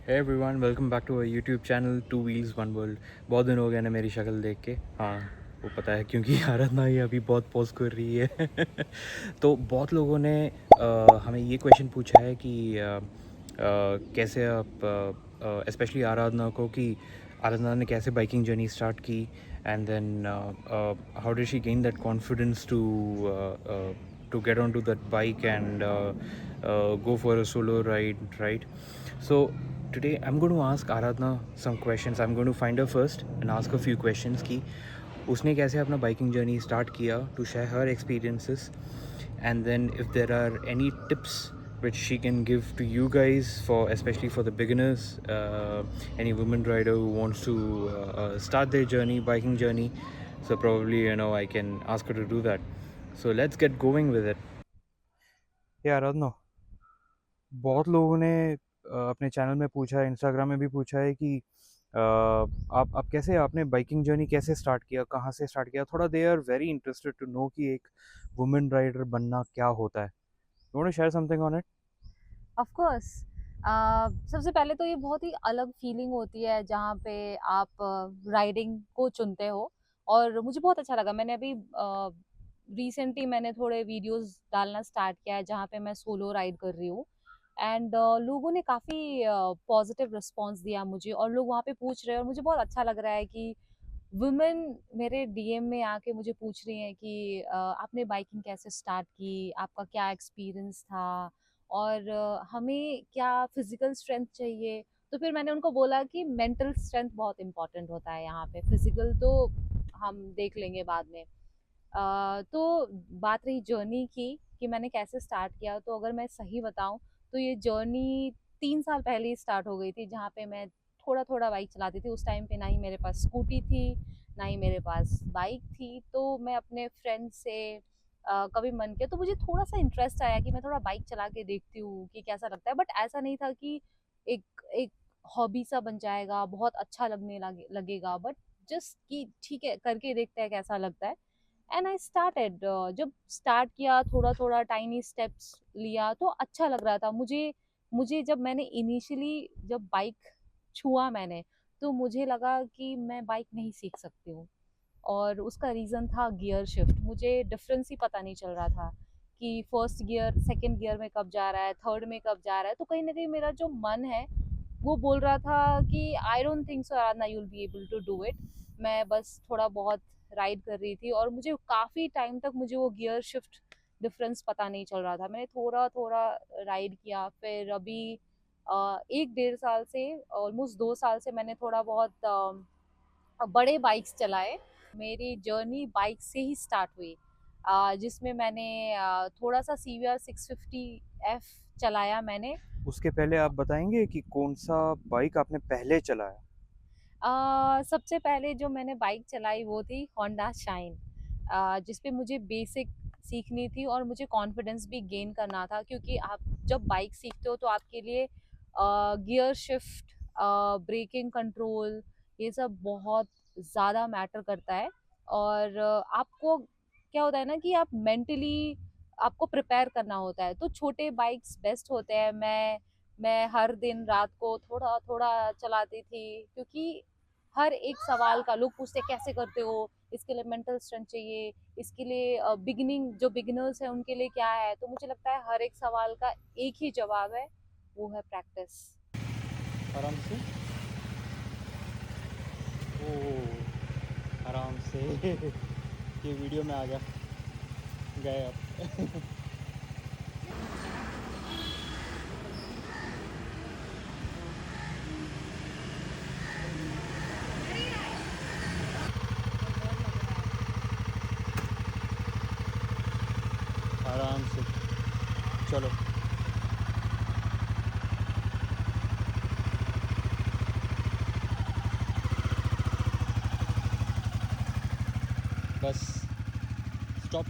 Hey everyone, welcome back to our YouTube channel Two Wheels One World। बहुत दिन हो गए ना मेरी शक्ल देख के। हाँ, वो पता है क्योंकि आराधना ही अभी बहुत पोस्ट कर रही है। तो बहुत लोगों ने हमें ये क्वेश्चन पूछा है कि कैसे आप स्पेशली आराधना को कि आराधना ने कैसे बाइकिंग जर्नी स्टार्ट की and then how did she gain that confidence to get onto that bike and go for a solo ride, right? So today I'm going to ask Aradhana some questions. I'm going to find her first and ask a few questions कि उसने कैसे अपना biking journey start किया, to share her experiences, and then if there are any tips which she can give to you guys, for especially for the beginners, any woman rider who wants to start their journey, biking journey. So probably I can ask her to do that. So let's get going with it. Yeah, Aradhana, बहुत लोगों ने अपने channel में पूछा है, Instagram में भी पूछा है कि आप कैसे आपने बाइकिंग जर्नी कैसे स्टार्ट किया, कहाँ से स्टार्ट किया। थोड़ा they are very interested to know कि एक वुमेन राइडर बनना क्या होता है। You want to share something on it? Of course. सबसे पहले तो ये बहुत ही अलग फीलिंग होती है जहाँ पे आप राइडिंग को चुनते हो। और मुझे बहुत अच्छा लगा। मैंने अभी रिसेंटली मैंने थोड़े वीडियोस डालना स्टार्ट किया है जहाँ पे मैं सोलो राइड कर रही हूँ। एंड लोगों ने काफ़ी पॉजिटिव रिस्पॉन्स दिया मुझे, और लोग वहाँ पे पूछ रहे हैं और मुझे बहुत अच्छा लग रहा है कि वुमेन मेरे डीएम में आके मुझे पूछ रही हैं कि आपने बाइकिंग कैसे स्टार्ट की, आपका क्या एक्सपीरियंस था, और हमें क्या फिजिकल स्ट्रेंथ चाहिए। तो फिर मैंने उनको बोला कि मेंटल स्ट्रेंथ बहुत इंपॉर्टेंट होता है यहाँ पे, फिजिकल तो हम देख लेंगे बाद में। तो बात रही जर्नी की कि मैंने कैसे स्टार्ट किया, तो अगर मैं सही बताऊं तो ये जर्नी 3 साल पहले ही स्टार्ट हो गई थी, जहाँ पे मैं थोड़ा थोड़ा बाइक चलाती थी। उस टाइम पे ना ही मेरे पास स्कूटी थी, ना ही मेरे पास बाइक थी। तो मैं अपने फ्रेंड से कभी मन किया तो मुझे थोड़ा सा इंटरेस्ट आया कि मैं थोड़ा बाइक चला के देखती हूँ कि कैसा लगता है। बट ऐसा नहीं था कि एक एक हॉबी सा बन जाएगा, बहुत अच्छा लगेगा, बट जस्ट कि ठीक है करके देखते हैं कैसा लगता है। And I started. जब स्टार्ट किया, थोड़ा थोड़ा टाइनी स्टेप्स लिया तो अच्छा लग रहा था मुझे। मुझे जब मैंने इनिशियली जब बाइक छुआ मैंने, तो मुझे लगा कि मैं बाइक नहीं सीख सकती हूँ। और उसका रीज़न था गियर शिफ्ट। मुझे डिफरेंस ही पता नहीं चल रहा था कि फर्स्ट गियर सेकंड गियर में कब जा रहा है, थर्ड में कब जा रहा है। तो कहीं ना कहीं मेरा जो मन है वो बोल रहा था कि I don't think so Aradhana you will be able to do it. मैं बस थोड़ा बहुत राइड कर रही थी और मुझे काफ़ी टाइम तक मुझे वो गियर शिफ्ट डिफरेंस पता नहीं चल रहा था। मैंने थोड़ा थोड़ा राइड किया, फिर अभी 1 डेढ़ साल से, ऑलमोस्ट 2 साल से मैंने थोड़ा बहुत बड़े बाइक्स चलाए। मेरी जर्नी बाइक से ही स्टार्ट हुई, जिसमें मैंने थोड़ा सा CVR 650F चलाया मैंने। उसके पहले आप बताएंगे कि कौन सा बाइक आपने पहले चलाया? सबसे पहले जो मैंने बाइक चलाई वो थी होंडा शाइन, जिस पे मुझे बेसिक सीखनी थी और मुझे कॉन्फिडेंस भी गेन करना था, क्योंकि आप जब बाइक सीखते हो तो आपके लिए गियर शिफ्ट, ब्रेकिंग कंट्रोल, ये सब बहुत ज़्यादा मैटर करता है। और आपको क्या होता है ना कि आप मेंटली आपको प्रिपेयर करना होता है। तो छोटे बाइक्स बेस्ट होते हैं। मैं हर दिन रात को थोड़ा थोड़ा चलाती थी, क्योंकि हर एक सवाल का लोग पूछते हैं कैसे करते हो, इसके लिए मेंटल स्ट्रेंथ चाहिए, इसके लिए बिगिनिंग जो बिगिनर्स हैं उनके लिए क्या है। तो मुझे लगता है हर एक सवाल का एक ही जवाब है, वो है प्रैक्टिस। आराम से। ओ, आराम से। ये वीडियो में आ गया, गए आप। आराम से चलो। Bus stop.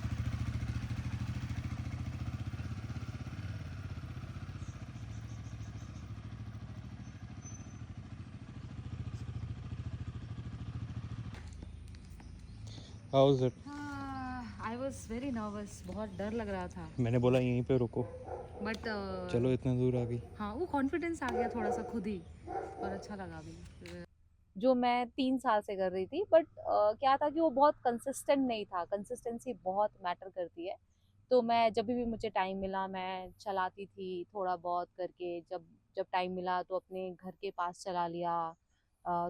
How is it? I was very nervous, बहुत डर लग रहा था, मैंने बोला यहीं पे रुको, बट चलो इतना दूर आ गई। हाँ वो कॉन्फिडेंस आ गया थोड़ा सा खुद ही, और अच्छा लगा अभी। जो मैं 3 साल से कर रही थी, बट क्या था कि वो बहुत कंसिस्टेंट नहीं था। कंसिस्टेंसी बहुत मैटर करती है। तो मैं जब भी मुझे टाइम मिला मैं चलाती थी थोड़ा बहुत करके। जब जब टाइम मिला तो अपने घर के पास चला लिया।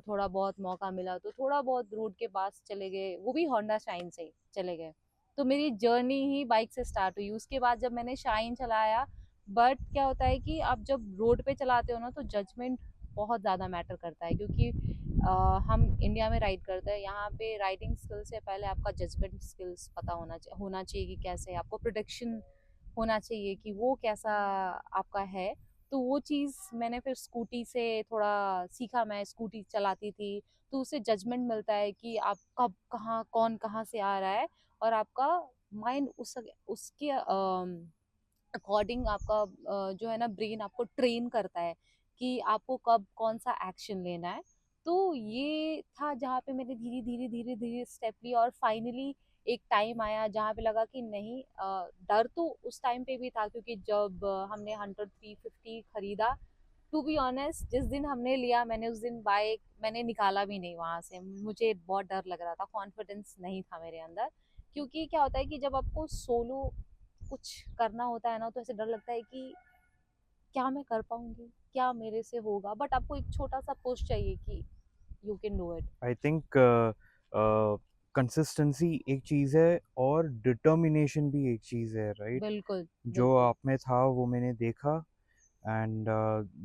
थोड़ा बहुत मौका मिला तो थोड़ा बहुत रोड के पास चले गए, वो भी होंडा शाइन से ही चले गए। तो मेरी जर्नी ही बाइक से स्टार्ट हुई। उसके बाद जब मैंने शाइन चलाया, बट क्या होता है कि आप जब रोड पे चलाते हो ना तो जजमेंट बहुत ज़्यादा मैटर करता है, क्योंकि हम इंडिया में राइड करते हैं। यहाँ पे राइडिंग स्किल से पहले आपका जजमेंट स्किल्स पता होना चाहिए कि कैसे आपको प्रोटेक्शन होना चाहिए कि वो कैसा आपका है। तो वो चीज़ मैंने फिर स्कूटी से थोड़ा सीखा। मैं स्कूटी चलाती थी तो उससे जजमेंट मिलता है कि आप कब कहाँ कौन कहाँ से आ रहा है, और आपका माइंड उसके अकॉर्डिंग आपका जो है ना ब्रेन आपको ट्रेन करता है कि आपको कब कौन सा एक्शन लेना है। तो ये था जहाँ पे मैंने धीरे धीरे धीरे धीरे स्टेप लिया, और फाइनली एक टाइम आया जहाँ पे लगा कि नहीं, डर तो उस टाइम पे भी था, क्योंकि जब हमने हंटर 350 खरीदा, टू बी ऑनेस्ट जिस दिन हमने लिया मैंने उस दिन बाइक मैंने निकाला भी नहीं वहां से। मुझे बहुत डर लग रहा था, कॉन्फिडेंस नहीं था मेरे अंदर। क्योंकि क्या होता है कि जब आपको सोलो कुछ करना होता है ना तो ऐसे डर लगता है कि क्या मैं कर पाऊंगी, क्या मेरे से होगा, बट आपको एक छोटा सा पुश चाहिए कि you can do it. I think consistency एक चीज़ है और डिटर्मिनेशन भी एक चीज़ है, राइट? बिल्कुल जो बिल्कुल। आप में था वो मैंने देखा, and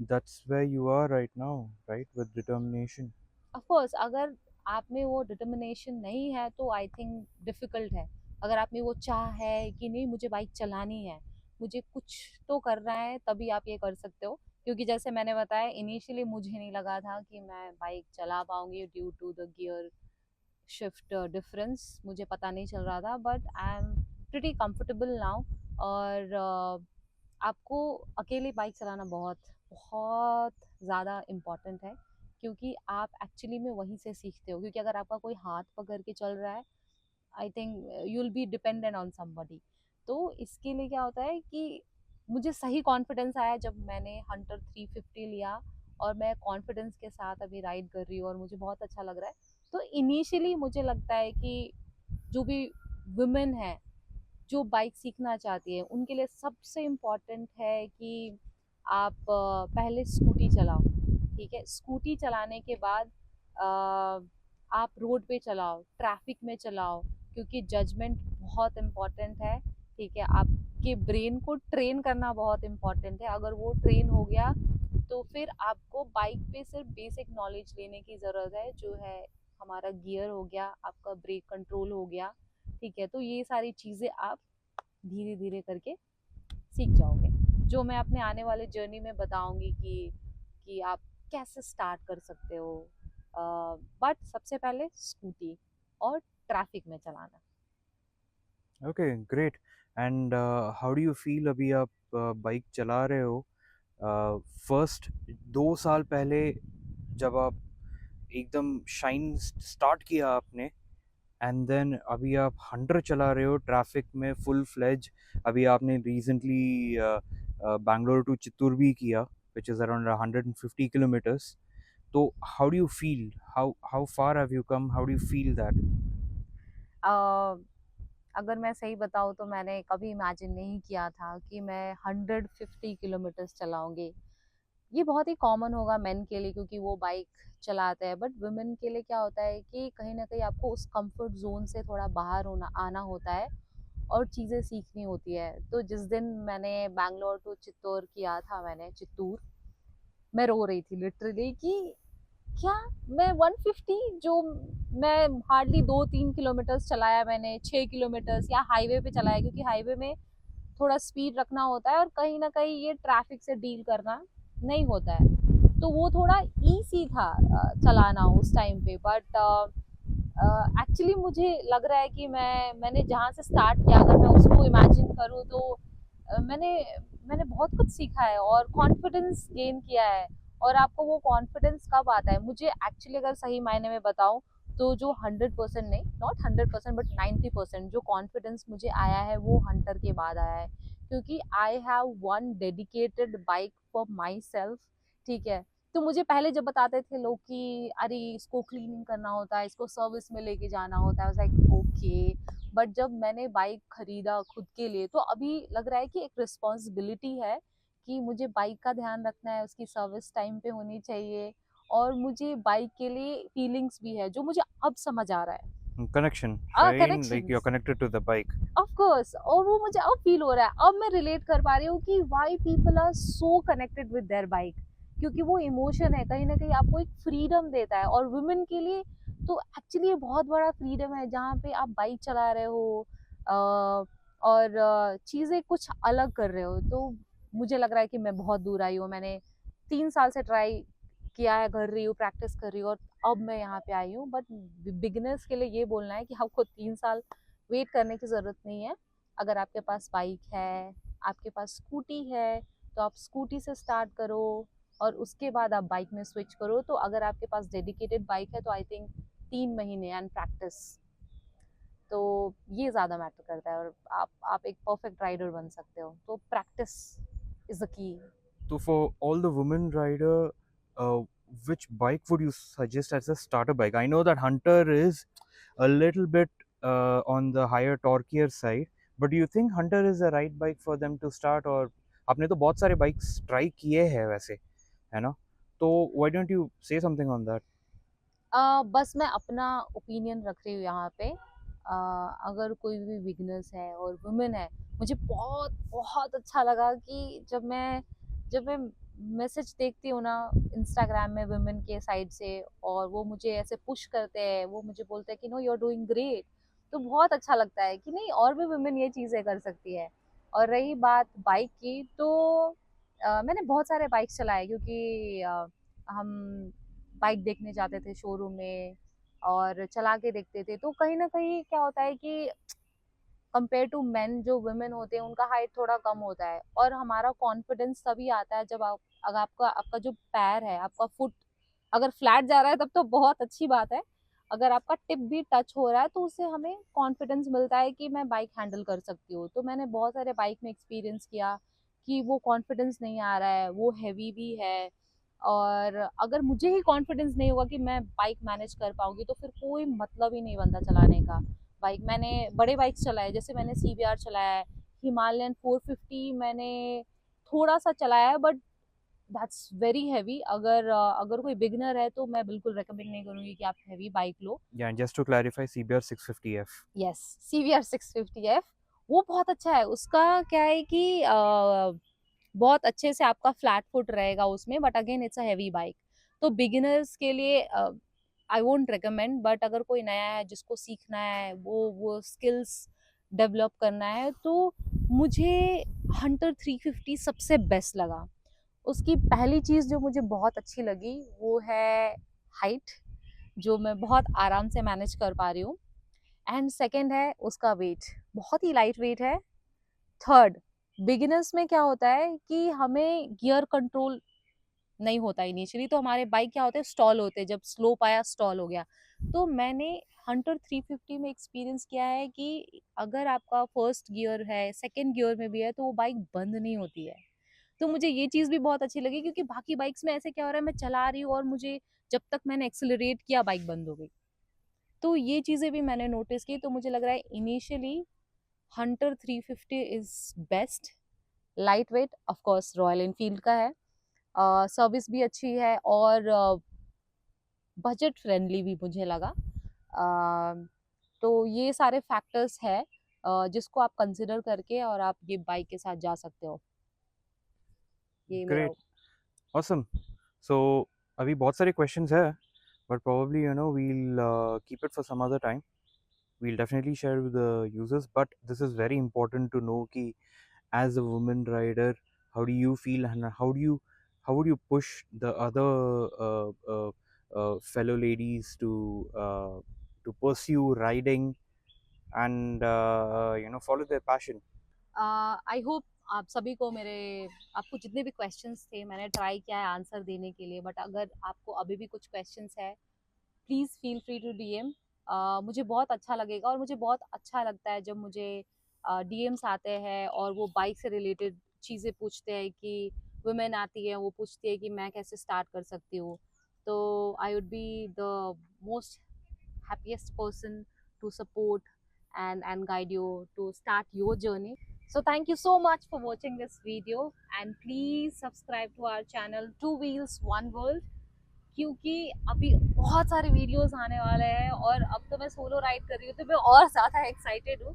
that's where you are right now, right, with determination. Of course अगर आप में वो डिटर्मिनेशन नहीं है तो आई थिंक डिफिकल्ट है। अगर आप में वो चाह है कि नहीं मुझे बाइक चलानी है, मुझे कुछ तो करना है, तभी आप ये कर सकते हो। क्योंकि जैसे मैंने बताया इनिशियली मुझे नहीं लगा था कि मैं बाइक चला पाऊंगी due to the gear shift difference, मुझे पता नहीं चल रहा था, but I am pretty comfortable now. और आपको अकेले बाइक चलाना बहुत बहुत ज़्यादा इम्पॉर्टेंट है, क्योंकि आप एक्चुअली में वहीं से सीखते हो। क्योंकि अगर आपका कोई हाथ पकड़ के चल रहा है, I think you will be dependent on somebody. तो इसके लिए क्या होता है कि मुझे सही कॉन्फिडेंस आया जब मैंने हंटर 350 लिया, और मैं कॉन्फिडेंस के साथ अभी राइड कर रही हूँ और मुझे बहुत अच्छा लग रहा है। तो इनिशियली मुझे लगता है कि जो भी वुमेन है जो बाइक सीखना चाहती है उनके लिए सबसे इम्पॉर्टेंट है कि आप पहले स्कूटी चलाओ। ठीक है, स्कूटी चलाने के बाद आप रोड पे चलाओ, ट्रैफिक में चलाओ, क्योंकि जजमेंट बहुत इम्पॉर्टेंट है। ठीक है, आपके ब्रेन को ट्रेन करना बहुत इम्पॉर्टेंट है। अगर वो ट्रेन हो गया तो फिर आपको बाइक पे सिर्फ बेसिक नॉलेज लेने की ज़रूरत है, जो है हमारा गियर हो गया, आपका ब्रेक कंट्रोल हो गया। ठीक है, तो ये सारी चीज़ें आप धीरे धीरे करके सीख जाओगे, जो मैं अपने आने वाले जर्नी में बताऊंगी कि आप कैसे स्टार्ट कर सकते हो। बट सबसे पहले स्कूटी और ट्रैफिक में चलाना। Okay, great. And how do you feel अभी आप बाइक चला रहे हो? फर्स्ट 2 साल पहले जब आप एकदम शाइन स्टार्ट किया आपने, एंड देन अभी आप हंटर चला रहे हो ट्रैफिक में फुल फ्लेज। अभी आपने रिसेंटली बैंगलोर टू चित्तूर भी किया, विच इज़ अराउंड 150 किलोमीटर्स। तो how do you feel, how far have you come, how do you feel that? अगर मैं सही बताऊँ तो मैंने कभी इमेजिन नहीं किया था कि मैं 150 किलोमीटर्स चलाऊंगी। ये बहुत ही कॉमन होगा मेन के लिए, क्योंकि वो बाइक चलाते हैं, बट वुमेन के लिए क्या होता है कि कहीं ना कहीं आपको उस कंफर्ट जोन से थोड़ा बाहर होना आना होता है और चीज़ें सीखनी होती है। तो जिस दिन मैंने बैंगलोर टू चित्तौर किया था, मैंने चित्तूर, मैं रो रही थी लिटरली कि क्या मैं 150, जो मैं हार्डली 2-3 किलोमीटर्स चलाया, मैंने 6 किलोमीटर्स या हाईवे पे चलाया, क्योंकि हाईवे में थोड़ा स्पीड रखना होता है और कहीं ना कहीं ये ट्रैफिक से डील करना नहीं होता है। तो वो थोड़ा ईजी था चलाना उस टाइम पे। बट एक्चुअली मुझे लग रहा है कि मैंने जहाँ से स्टार्ट किया, अगर मैं उसको इमेजिन करूँ तो मैंने मैंने बहुत कुछ सीखा है और कॉन्फिडेंस गेन किया है। और आपको वो कॉन्फिडेंस कब आता है, मुझे एक्चुअली अगर सही मायने में बताऊं तो जो 100% नहीं, नॉट 100% बट 90% जो कॉन्फिडेंस मुझे आया है वो हंटर के बाद आया है, क्योंकि I have one dedicated bike for my self. ठीक है, तो मुझे पहले जब बताते थे लोग कि अरे इसको क्लीनिंग करना होता है, इसको सर्विस में लेके जाना होता है, लाइक ओके, बट जब मैंने बाइक खरीदा खुद के लिए तो अभी लग रहा है कि एक रिस्पॉन्सिबिलिटी है कि मुझे बाइक का ध्यान रखना है, उसकी सर्विस टाइम पे होनी चाहिए, और मुझे बाइक के लिए फीलिंग्स भी है जो मुझे अब समझ आ रहा है। connection, right? Like you're connections, connected to the bike. Of course, और वो मुझे अब फील हो रहा है, अब मैं रिलेट कर पा रही हूँ कि why people are so connected with their bike, क्योंकि वो इमोशन है, कहीं ना कहीं आपको एक फ्रीडम देता है, और वुमेन के लिए तो एक्चुअली ये बहुत बड़ा फ्रीडम है जहाँ पे आप बाइक चला रहे हो और चीज़ें कुछ अलग कर रहे हो। तो मुझे लग रहा है कि मैं बहुत दूर आई हूँ, मैंने 3 साल से ट्राई किया है, कर रही हूँ, प्रैक्टिस कर रही हूँ, और अब मैं यहाँ पे आई हूँ। बट बिगिनर्स के लिए ये बोलना है कि आपको 3 साल वेट करने की ज़रूरत नहीं है। अगर आपके पास बाइक है, आपके पास स्कूटी है, तो आप स्कूटी से स्टार्ट करो और उसके बाद आप बाइक में स्विच करो। तो अगर आपके पास डेडिकेटेड बाइक है तो आई थिंक 3 महीने एंड प्रैक्टिस, तो ये ज़्यादा मैटर करता है, और आप एक परफेक्ट राइडर बन सकते हो। तो practice is the key. So for all the women rider, uh, which bike would you suggest as a starter bike? I know that Hunter is a little bit on the higher torquier side, but do you think Hunter is the right bike for them to start? और आपने तो बहुत सारे bikes try किए हैं वैसे, है ना? तो why don't you say something on that? बस मैं अपना ओपिनियन रख रही हूँ यहाँ पे। अगर कोई भी बिगनर्स है और वुमेन है, मुझे बहुत बहुत अच्छा लगा कि जब मैं मैसेज देखती हूँ ना इंस्टाग्राम में वुमेन के साइड से, और वो मुझे ऐसे पुश करते हैं, वो मुझे बोलते हैं कि no you are doing great, तो बहुत अच्छा लगता है कि नहीं और भी वुमेन ये चीज़ें कर सकती है। और रही बात बाइक की, तो मैंने बहुत सारे बाइक चलाए, क्योंकि हम बाइक देखने जाते थे शोरूम में और चला के देखते थे, तो कहीं ना कहीं क्या होता है कि कंपेयर टू मेन, जो वुमेन होते हैं उनका हाइट थोड़ा कम होता है, और हमारा कॉन्फिडेंस तभी आता है जब आप, अगर आपका आपका जो पैर है, आपका फुट अगर फ्लैट जा रहा है तब तो बहुत अच्छी बात है, अगर आपका टिप भी टच हो रहा है तो उससे हमें कॉन्फिडेंस मिलता है कि मैं बाइक हैंडल कर सकती हूँ। तो मैंने बहुत सारे बाइक में एक्सपीरियंस किया कि वो कॉन्फिडेंस नहीं आ रहा है, वो हैवी भी है, और अगर मुझे ही कॉन्फिडेंस नहीं होगा कि मैं बाइक मैनेज कर पाऊंगी तो फिर कोई मतलब ही नहीं बनता चलाने का। बाइक मैंने बड़े बाइक चलाए, जैसे मैंने CBR चलाया है, हिमालयन 450 मैंने थोड़ा सा चलाया है, बट दैट्स वेरी हैवी। अगर कोई बिगनर है तो मैं बिल्कुल रेकमेंड नहीं करूंगी कि आप heavy bike low. Yeah, and just to clarify, CBR 650F. Yes, CBR 650F वो बहुत अच्छा है। उसका क्या है कि बहुत अच्छे से आपका फ्लैट फुट रहेगा उसमें, but again it's a heavy bike. तो बिगिनर्स के लिए आई वोंट रिकमेंड, बट अगर कोई नया है जिसको सीखना है, वो स्किल्स डेवलप करना है, तो मुझे हंटर 350 सबसे बेस्ट लगा। उसकी पहली चीज़ जो मुझे बहुत अच्छी लगी वो है हाइट, जो मैं बहुत आराम से मैनेज कर पा रही हूँ, एंड सेकंड है उसका वेट, बहुत ही लाइट वेट है। थर्ड, बिगिनर्स में क्या होता है कि हमें गियर कंट्रोल नहीं होता इनिशियली, तो हमारे बाइक क्या होते हैं, स्टॉल होते हैं, जब स्लोप आया स्टॉल हो गया। तो मैंने हंटर 350 में एक्सपीरियंस किया है कि अगर आपका फर्स्ट गियर है, सेकंड गियर में भी है, तो वो बाइक बंद नहीं होती है। तो मुझे ये चीज़ भी बहुत अच्छी लगी, क्योंकि बाकी बाइक्स में ऐसे क्या हो रहा है, मैं चला रही हूँ और मुझे जब तक मैंने एक्सेलरेट किया बाइक बंद हो गई। तो ये चीज़ें भी मैंने नोटिस की, तो मुझे लग रहा है initially Hunter 350 is best. Light weight of course royal Enfield का है, सर्विस भी अच्छी है, और बजट फ्रेंडली भी मुझे लगा। तो ये सारे फैक्टर्स है जिसको आप कंसिडर करके और आप ये बाइक के साथ जा सकते हो। ये मेरा। Great, awesome. So अभी बहुत सारे questions है, but probably we'll keep it for some other time. We'll definitely share with the users, but this is very important to know कि as a woman rider, how do you feel and how would you push the other fellow ladies to pursue riding and follow their passion. I hope आप सभी को मेरे, आपको जितने भी questions थे मैंने ट्राई किया है आंसर देने के लिए, बट अगर आपको अभी भी कुछ क्वेश्चंस है please feel free to DM. मुझे बहुत अच्छा लगेगा और मुझे बहुत अच्छा लगता है जब मुझे डीएम्स आते हैं और वो बाइक से रिलेटेड चीज़ें पूछते हैं कि वुमेन आती है, वो पूछती है कि मैं कैसे स्टार्ट कर सकती हूँ। तो I would be the most happiest person to support and guide you to start your journey. So thank you so much for watching this video and please subscribe to our channel Two Wheels One World, क्योंकि अभी बहुत सारे videos आने वाले हैं और अब तो मैं सोलो राइड कर रही हूँ तो मैं और ज़्यादा एक्साइटेड हूँ।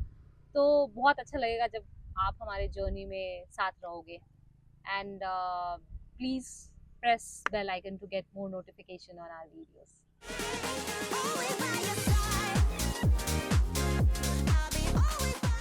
तो बहुत अच्छा लगेगा जब आप हमारे जर्नी में साथ रहोगे and please press bell icon to get more notification on our videos. Always by your side. I'll be always by